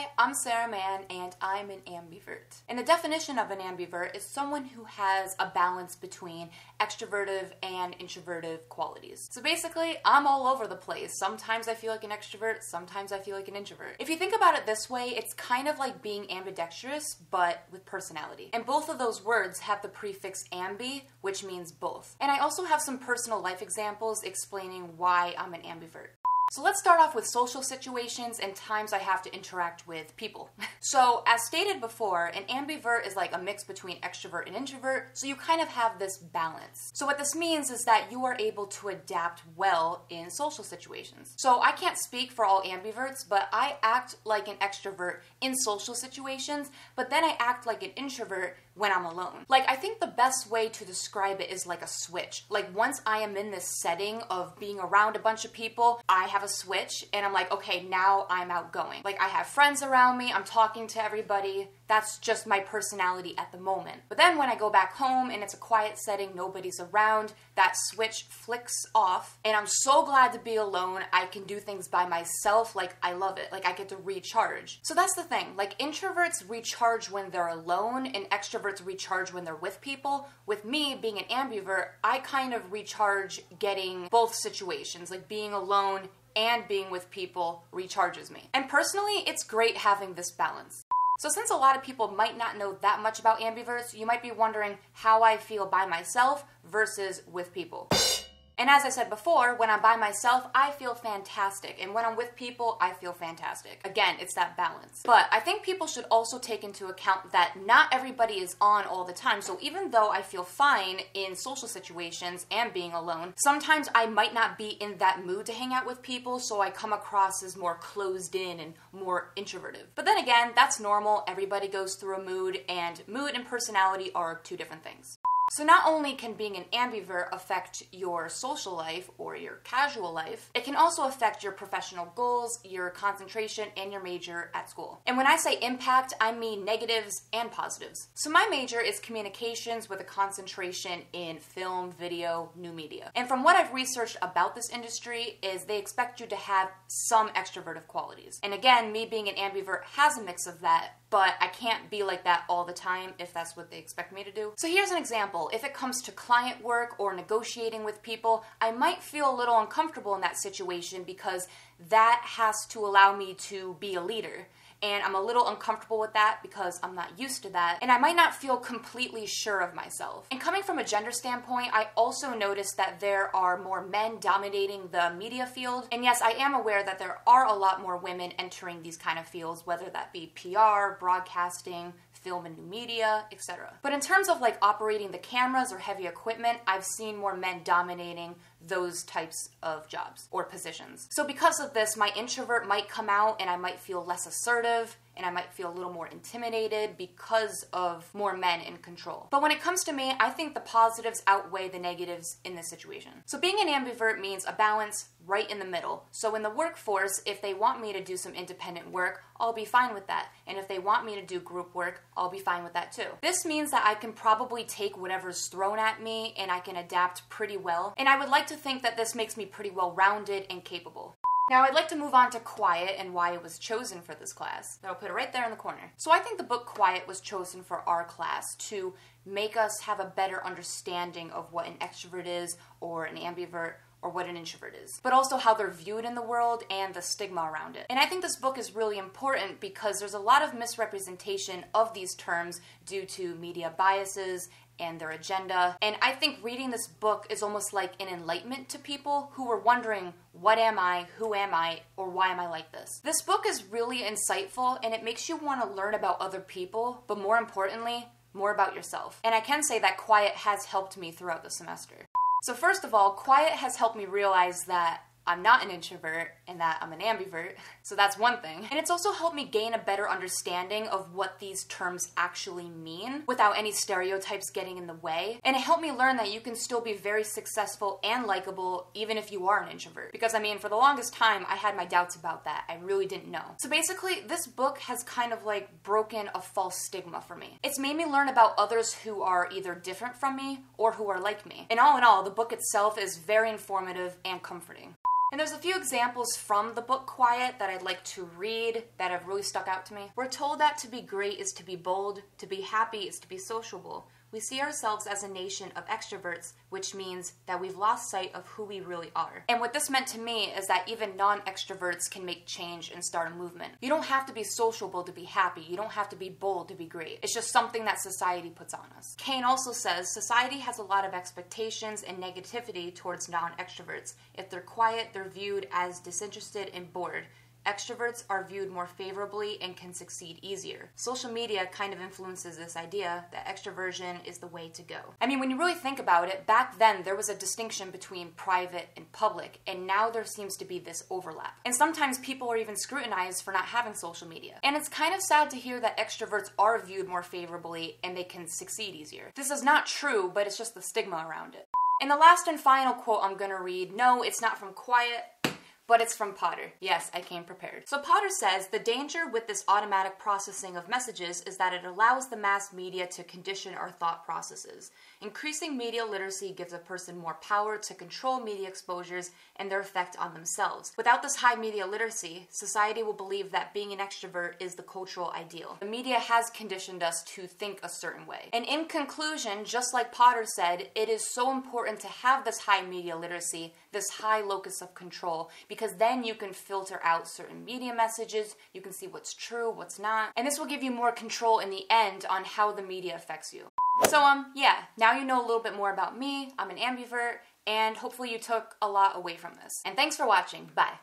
Hi, I'm Sarah Mann, and I'm an ambivert. And the definition of an ambivert is someone who has a balance between extroverted and introverted qualities. So basically, I'm all over the place. Sometimes I feel like an extrovert, sometimes I feel like an introvert. If you think about it this way, it's kind of like being ambidextrous, but with personality. And both of those words have the prefix ambi, which means both. And I also have some personal life examples explaining why I'm an ambivert. So let's start off with social situations and times I have to interact with people. So as stated before, an ambivert is like a mix between extrovert and introvert, so you kind of have this balance. So what this means is that you are able to adapt well in social situations. So I can't speak for all ambiverts, but I act like an extrovert in social situations, but then I act like an introvert when I'm alone. Like, I think the best way to describe it is like a switch. Like, once I am in this setting of being around a bunch of people, I have a switch and I'm like, okay, now I'm outgoing. Like, I have friends around me, I'm talking to everybody. That's just my personality at the moment. But then when I go back home and it's a quiet setting, nobody's around, that switch flicks off and I'm so glad to be alone. I can do things by myself. Like, I love it. Like, I get to recharge. So that's the thing. Like, introverts recharge when they're alone and extroverts recharge when they're with people. With me being an ambivert, I kind of recharge getting both situations, like being alone and being with people recharges me. And personally, it's great having this balance. So since a lot of people might not know that much about ambiverts, you might be wondering how I feel by myself versus with people. And as I said before, when I'm by myself, I feel fantastic. And when I'm with people, I feel fantastic. Again, it's that balance. But I think people should also take into account that not everybody is on all the time. So even though I feel fine in social situations and being alone, sometimes I might not be in that mood to hang out with people, so I come across as more closed in and more introverted. But then again, that's normal. Everybody goes through a mood, and mood and personality are two different things. So not only can being an ambivert affect your social life or your casual life, it can also affect your professional goals, your concentration, and your major at school. And when I say impact, I mean negatives and positives. So my major is communications with a concentration in film, video, new media. And from what I've researched about this industry is they expect you to have some extroverted qualities. And again, me being an ambivert has a mix of that, but I can't be like that all the time if that's what they expect me to do. So here's an example. If it comes to client work or negotiating with people, I might feel a little uncomfortable in that situation because that has to allow me to be a leader. And I'm a little uncomfortable with that because I'm not used to that. And I might not feel completely sure of myself. And coming from a gender standpoint, I also noticed that there are more men dominating the media field. And yes, I am aware that there are a lot more women entering these kind of fields, whether that be PR, broadcasting, film and new media, etc. But in terms of like operating the cameras or heavy equipment, I've seen more men dominating those types of jobs or positions. So because of this, my introvert might come out and I might feel less assertive and I might feel a little more intimidated because of more men in control. But when it comes to me, I think the positives outweigh the negatives in this situation. So being an ambivert means a balance right in the middle. So in the workforce, if they want me to do some independent work, I'll be fine with that. And if they want me to do group work, I'll be fine with that too. This means that I can probably take whatever's thrown at me and I can adapt pretty well. And I would like to think that this makes me pretty well-rounded and capable. Now I'd like to move on to Quiet and why it was chosen for this class. I'll put it right there in the corner. So I think the book Quiet was chosen for our class to make us have a better understanding of what an extrovert is or an ambivert or what an introvert is, but also how they're viewed in the world and the stigma around it. And I think this book is really important because there's a lot of misrepresentation of these terms due to media biases and their agenda. And I think reading this book is almost like an enlightenment to people who were wondering, what am I, who am I, or why am I like this? This book is really insightful and it makes you want to learn about other people, but more importantly, more about yourself. And I can say that Quiet has helped me throughout the semester. So first of all, Quiet has helped me realize that I'm not an introvert and that I'm an ambivert, so that's one thing. And it's also helped me gain a better understanding of what these terms actually mean without any stereotypes getting in the way. And it helped me learn that you can still be very successful and likable even if you are an introvert. Because I mean, for the longest time, I had my doubts about that. I really didn't know. So basically, this book has kind of like broken a false stigma for me. It's made me learn about others who are either different from me or who are like me. And all in all, the book itself is very informative and comforting. And there's a few examples from the book Quiet that I'd like to read that have really stuck out to me. We're told that to be great is to be bold, to be happy is to be sociable. We see ourselves as a nation of extroverts, which means that we've lost sight of who we really are. And what this meant to me is that even non-extroverts can make change and start a movement. You don't have to be sociable to be happy. You don't have to be bold to be great. It's just something that society puts on us. Kane also says society has a lot of expectations and negativity towards non-extroverts. If they're quiet, they're viewed as disinterested and bored. Extroverts are viewed more favorably and can succeed easier. Social media kind of influences this idea that extroversion is the way to go. I mean, when you really think about it, back then there was a distinction between private and public, and now there seems to be this overlap. And sometimes people are even scrutinized for not having social media. And it's kind of sad to hear that extroverts are viewed more favorably and they can succeed easier. This is not true, but it's just the stigma around it. And the last and final quote I'm gonna read, no, it's not from Quiet, but it's from Potter. Yes, I came prepared. So Potter says, the danger with this automatic processing of messages is that it allows the mass media to condition our thought processes. Increasing media literacy gives a person more power to control media exposures and their effect on themselves. Without this high media literacy, society will believe that being an extrovert is the cultural ideal. The media has conditioned us to think a certain way. And in conclusion, just like Potter said, it is so important to have this high media literacy, this high locus of control, because then you can filter out certain media messages, you can see what's true, what's not, and this will give you more control in the end on how the media affects you. So yeah, now you know a little bit more about me, I'm an ambivert, and hopefully you took a lot away from this. And thanks for watching, bye.